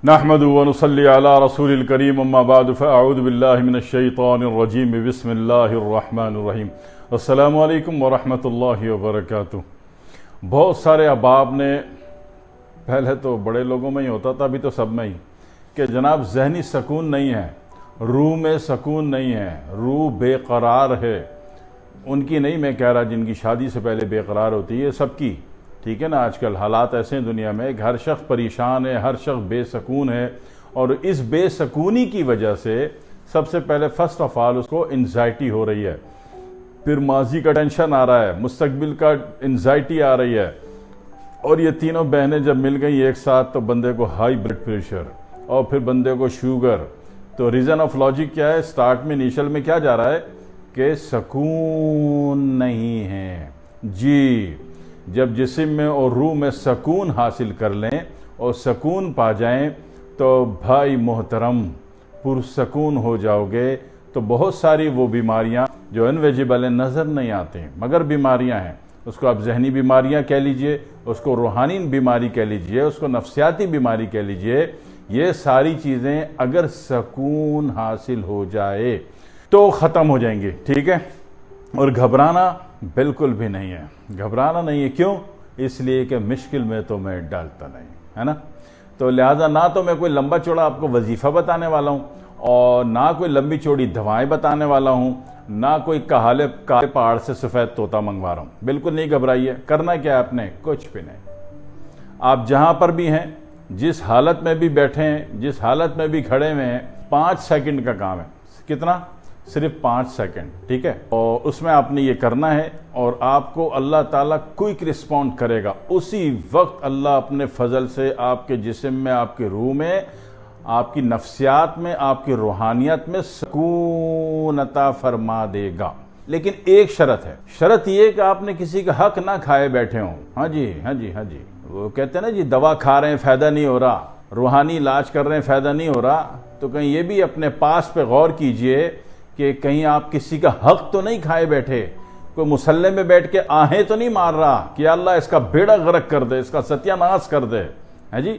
نحمد ونصلی علی رسول الکریم اما بعد فاعوذ باللہ من الشیطان الرجیم بسم اللہ الرحمن الرحیم السلام علیکم ورحمۃ اللہ وبرکاتہ۔ بہت سارے احباب نے، پہلے تو بڑے لوگوں میں ہی ہوتا تھا، ابھی تو سب میں ہی، کہ جناب ذہنی سکون نہیں ہے، روح میں سکون نہیں ہے، روح بے قرار ہے۔ ان کی نہیں میں کہہ رہا جن کی شادی سے پہلے بے قرار ہوتی ہے، سب کی، ٹھیک ہے نا۔ آج کل حالات ایسے ہیں دنیا میں کہ ہر شخص پریشان ہے، ہر شخص بے سکون ہے، اور اس بے سکونی کی وجہ سے سب سے پہلے فرسٹ آف آل اس کو انزائٹی ہو رہی ہے، پھر ماضی کا ٹینشن آ رہا ہے، مستقبل کا انزائٹی آ رہی ہے، اور یہ تینوں بہنیں جب مل گئی ایک ساتھ تو بندے کو ہائی بلڈ پریشر اور پھر بندے کو شوگر۔ تو ریزن آف لاجک کیا ہے؟ سٹارٹ میں انیشل میں کیا جا رہا ہے کہ سکون نہیں ہے۔ جی، جب جسم میں اور روح میں سکون حاصل کر لیں اور سکون پا جائیں تو بھائی محترم پرسکون ہو جاؤ گے، تو بہت ساری وہ بیماریاں جو انویجیبل ہیں نظر نہیں آتے ہیں مگر بیماریاں ہیں۔ اس کو آپ ذہنی بیماریاں کہہ لیجئے، اس کو روحانی بیماری کہہ لیجئے، اس کو نفسیاتی بیماری کہہ لیجئے، یہ ساری چیزیں اگر سکون حاصل ہو جائے تو ختم ہو جائیں گی، ٹھیک ہے۔ اور گھبرانا بالکل بھی نہیں ہے، گھبرانا نہیں ہے۔ کیوں؟ اس لیے کہ مشکل میں تو میں ڈالتا نہیں، ہے نا۔ تو لہٰذا نہ تو میں کوئی لمبا چوڑا آپ کو وظیفہ بتانے والا ہوں، اور نہ کوئی لمبی چوڑی دوائیں بتانے والا ہوں، نہ کوئی کالے پہاڑ سے سفید طوطا منگوا رہا ہوں۔ بالکل نہیں گھبرائیے۔ کرنا کیا ہے آپ نے؟ کچھ بھی نہیں۔ آپ جہاں پر بھی ہیں، جس حالت میں بھی بیٹھے ہیں، جس حالت میں بھی کھڑے ہوئے ہیں، 5 سیکنڈ کا کام ہے۔ کتنا؟ صرف 5 سیکنڈ، ٹھیک ہے۔ اور اس میں آپ نے یہ کرنا ہے، اور آپ کو اللہ تعالیٰ کوئک رسپونڈ کرے گا۔ اسی وقت اللہ اپنے فضل سے آپ کے جسم میں، آپ کے روح میں، آپ کی نفسیات میں، آپ کی روحانیت میں سکون عطا فرما دے گا۔ لیکن ایک شرط ہے، شرط یہ کہ آپ نے کسی کا حق نہ کھائے بیٹھے ہوں۔ ہاں جی ہاں جی ہاں جی، وہ کہتے ہیں نا جی، دوا کھا رہے ہیں فائدہ نہیں ہو رہا، روحانی علاج کر رہے ہیں فائدہ نہیں ہو رہا، تو کہیں یہ بھی اپنے پاس پہ غور کیجئے کہ کہیں آپ کسی کا حق تو نہیں کھائے بیٹھے، کوئی مصلی میں بیٹھ کے آہیں تو نہیں مار رہا کہ اللہ اس کا بیڑا غرق کر دے، اس کا ستیہ ناش کر دے، ہے جی۔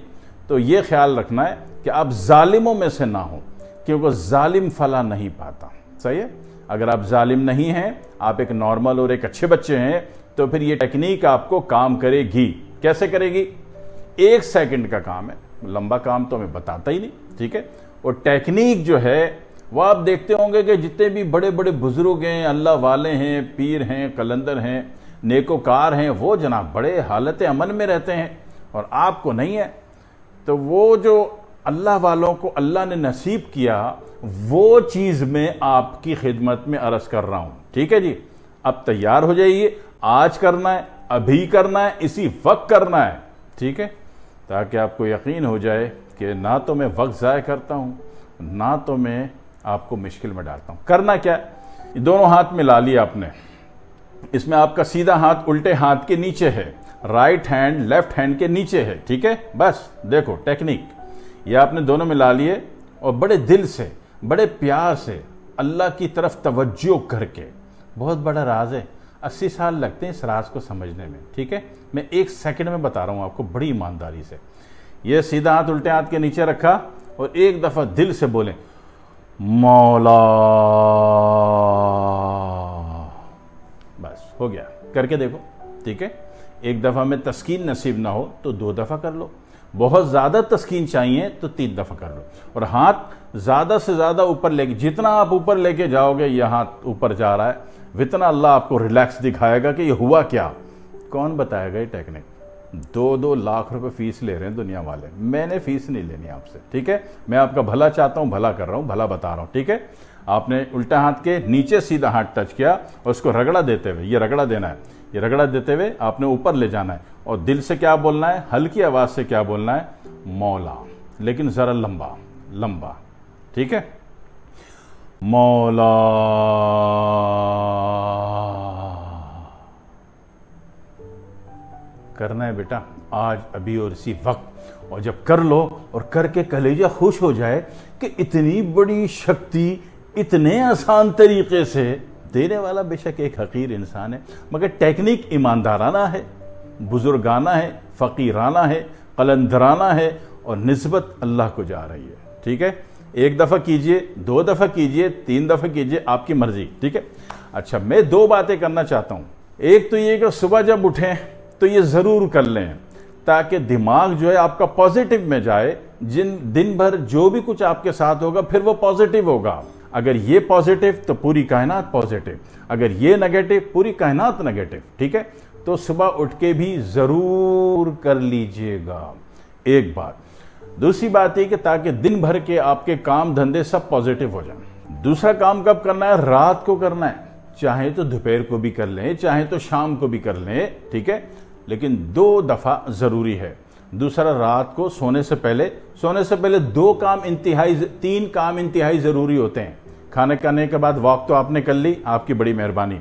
تو یہ خیال رکھنا ہے کہ آپ ظالموں میں سے نہ ہوں، کیونکہ ظالم فلاح نہیں پاتا، صحیح ہے۔ اگر آپ ظالم نہیں ہیں، آپ ایک نارمل اور ایک اچھے بچے ہیں، تو پھر یہ ٹیکنیک آپ کو کام کرے گی۔ کیسے کرے گی؟ 1 سیکنڈ کا کام ہے، لمبا کام تو ہمیں بتاتا ہی نہیں، ٹھیک ہے۔ اور ٹیکنیک جو ہے وہ آپ دیکھتے ہوں گے کہ جتنے بھی بڑے بڑے بزرگ ہیں، اللہ والے ہیں، پیر ہیں، قلندر ہیں، نیکوکار ہیں، وہ جناب بڑے حالت امن میں رہتے ہیں، اور آپ کو نہیں ہے۔ تو وہ جو اللہ والوں کو اللہ نے نصیب کیا، وہ چیز میں آپ کی خدمت میں عرض کر رہا ہوں، ٹھیک ہے جی۔ اب تیار ہو جائیے، آج کرنا ہے، ابھی کرنا ہے، اسی وقت کرنا ہے، ٹھیک ہے، تاکہ آپ کو یقین ہو جائے کہ نہ تو میں وقت ضائع کرتا ہوں، نہ تو میں آپ کو مشکل میں ڈالتا ہوں۔ کرنا کیا ہے؟ دونوں ہاتھ ملا لیا آپ نے، اس میں آپ کا سیدھا ہاتھ الٹے ہاتھ کے نیچے ہے، رائٹ ہینڈ لیفٹ ہینڈ کے نیچے ہے، ٹھیک ہے۔ بس دیکھو ٹیکنیک، یہ آپ نے دونوں ملا لیے، اور بڑے دل سے، بڑے پیار سے اللہ کی طرف توجہ کر کے، بہت بڑا راز ہے، 80 سال لگتے ہیں اس راز کو سمجھنے میں، ٹھیک ہے۔ میں 1 سیکنڈ میں بتا رہا ہوں آپ کو بڑی ایمانداری سے۔ یہ سیدھا ہاتھ الٹے ہاتھ کے نیچے رکھا، اور ایک دفعہ دل سے بولیں مولا، بس ہو گیا۔ کر کے دیکھو، ٹھیک ہے۔ 1 دفعہ میں تسکین نصیب نہ ہو تو 2 دفعہ کر لو، بہت زیادہ تسکین چاہیے تو 3 دفعہ کر لو، اور ہاتھ زیادہ سے زیادہ اوپر لے کے، جتنا آپ اوپر لے کے جاؤ گے، یہ ہاتھ اوپر جا رہا ہے، اتنا اللہ آپ کو ریلیکس دکھائے گا کہ یہ ہوا کیا۔ کون بتائے گا یہ ٹیکنیک؟ 2 لاکھ روپے فیس لے رہے ہیں دنیا والے، میں نے فیس نہیں لینی آپ سے، ٹھیک ہے۔ میں آپ کا بھلا چاہتا ہوں، بھلا کر رہا ہوں، بھلا بتا رہا ہوں، ٹھیک ہے۔ آپ نے الٹا ہاتھ کے نیچے سیدھا ہاتھ ٹچ کیا، اور اس کو رگڑا دیتے ہوئے، یہ رگڑا دینا ہے، یہ رگڑا دیتے ہوئے آپ نے اوپر لے جانا ہے، اور دل سے کیا بولنا ہے؟ ہلکی آواز سے کیا بولنا ہے؟ مولا، لیکن ذرا لمبا لمبا، ٹھیک ہے۔ مولا، کرنا ہے بیٹا آج، ابھی اور اسی وقت، اور جب کر لو اور کر کے کلیجہ خوش ہو جائے کہ اتنی بڑی شکتی اتنے آسان طریقے سے دینے والا بے شک ایک حقیر انسان ہے، مگر ٹیکنیک ایماندارانہ ہے، بزرگانہ ہے، فقیرانہ ہے، قلندرانہ ہے، اور نسبت اللہ کو جا رہی ہے، ٹھیک ہے؟ ایک دفعہ کیجئے، 2 دفعہ کیجئے، 3 دفعہ کیجئے، آپ کی مرضی، ٹھیک ہے؟ اچھا، میں 2 باتیں کرنا چاہتا ہوں۔ ایک تو یہ کہ صبح جب اٹھیں تو یہ ضرور کر لیں تاکہ دماغ جو ہے آپ کا پازیٹو میں جائے، دن بھر جو بھی کچھ آپ کے ساتھ ہوگا پھر وہ پازیٹو ہوگا۔ اگر یہ پازیٹو تو پوری کائنات پازیٹو، اگر یہ نیگیٹو پوری کائنات نیگیٹو، ٹھیک ہے؟ تو صبح اٹھ کے بھی ضرور کر لیجئے گا، ایک بات۔ دوسری بات یہ کہ تاکہ دن بھر کے آپ کے کام دھندے سب پازیٹو ہو جائیں۔ دوسرا کام کب کرنا ہے؟ رات کو کرنا ہے، چاہے تو دوپہر کو بھی کر لیں، چاہے تو شام کو بھی کر لیں، ٹھیک ہے؟ لیکن 2 دفعہ ضروری ہے۔ دوسرا، رات کو سونے سے پہلے 3 کام انتہائی ضروری ہوتے ہیں۔ کھانے کھانے کے بعد واک تو آپ نے کر لی، آپ کی بڑی مہربانی۔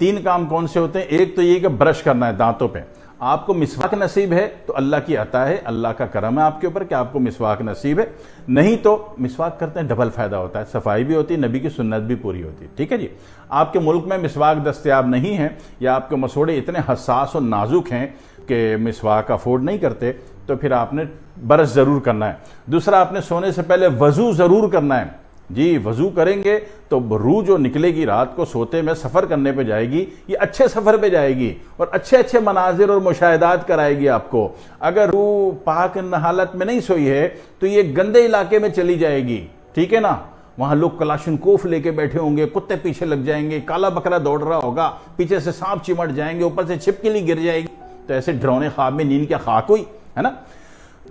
3 کام کون سے ہوتے ہیں؟ ایک تو یہ کہ برش کرنا ہے دانتوں پہ۔ آپ کو مسواک نصیب ہے تو اللہ کی عطا ہے، اللہ کا کرم ہے آپ کے اوپر کہ آپ کو مسواک نصیب ہے، نہیں تو مسواک کرتے ہیں ڈبل فائدہ ہوتا ہے، صفائی بھی ہوتی ہے، نبی کی سنت بھی پوری ہوتی ہے، ٹھیک ہے جی؟ آپ کے ملک میں مسواک دستیاب نہیں ہے یا آپ کے مسوڑے اتنے حساس اور نازک ہیں کہ مسواک افورڈ نہیں کرتے، تو پھر آپ نے برش ضرور کرنا ہے۔ دوسرا، آپ نے سونے سے پہلے وضو ضرور کرنا ہے۔ جی، وضو کریں گے تو روح جو نکلے گی رات کو سوتے میں سفر کرنے پہ جائے گی، یہ اچھے سفر پہ جائے گی اور اچھے مناظر اور مشاہدات کرائے گی آپ کو۔ اگر روح پاک حالت میں نہیں سوئی ہے تو یہ گندے علاقے میں چلی جائے گی، ٹھیک ہے نا؟ وہاں لوگ کلاشنکوف لے کے بیٹھے ہوں گے، کتے پیچھے لگ جائیں گے، کالا بکرا دوڑ رہا ہوگا، پیچھے سے سانپ چمٹ جائیں گے، اوپر سے چھپکلی گر جائے گی، تو ایسے ڈرونے خواب میں نیند کیا خاک ہوئی ہے نا؟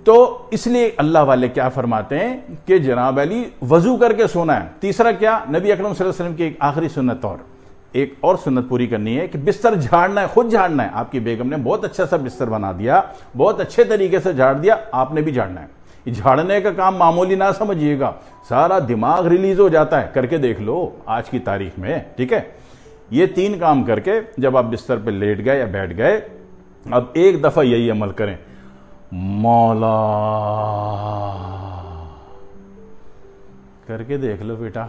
تو اس لیے اللہ والے کیا فرماتے ہیں کہ جناب علی وضو کر کے سونا ہے۔ تیسرا کیا؟ نبی اکرم صلی اللہ علیہ وسلم کی ایک آخری سنت ایک اور سنت پوری کرنی ہے کہ بستر جھاڑنا ہے، خود جھاڑنا ہے۔ آپ کی بیگم نے بہت اچھا سا بستر بنا دیا، بہت اچھے طریقے سے جھاڑ دیا، آپ نے بھی جھاڑنا ہے۔ یہ جھاڑنے کا کام معمولی نہ سمجھیے گا، سارا دماغ ریلیز ہو جاتا ہے، کر کے دیکھ لو آج کی تاریخ میں، ٹھیک ہے؟ یہ 3 کام کر کے جب آپ بستر پہ لیٹ گئے یا بیٹھ گئے، اب ایک دفعہ یہی عمل کریں، مولا کر کے دیکھ لو بیٹا،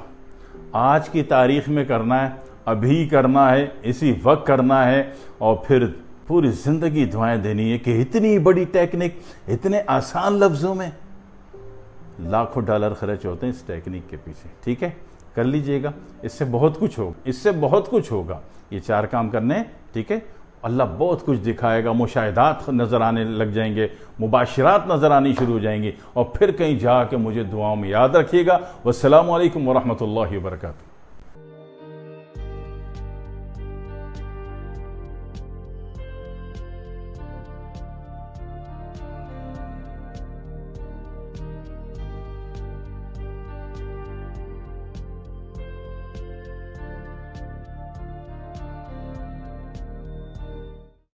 آج کی تاریخ میں کرنا ہے، ابھی کرنا ہے، اسی وقت کرنا ہے، اور پھر پوری زندگی دعائیں دینی ہے کہ اتنی بڑی ٹیکنک اتنے آسان لفظوں میں لاکھوں ڈالر خرچ ہوتے ہیں اس ٹیکنک کے پیچھے، ٹھیک ہے؟ کر لیجئے گا، اس سے بہت کچھ ہوگا، یہ 4 کام کرنے، ٹھیک ہے؟ اللہ بہت کچھ دکھائے گا، مشاہدات نظر آنے لگ جائیں گے، مباشرات نظر آنی شروع ہو جائیں گی، اور پھر کہیں جا کے مجھے دعاؤں میں یاد رکھیے گا۔ والسلام علیکم ورحمۃ اللہ وبرکاتہ۔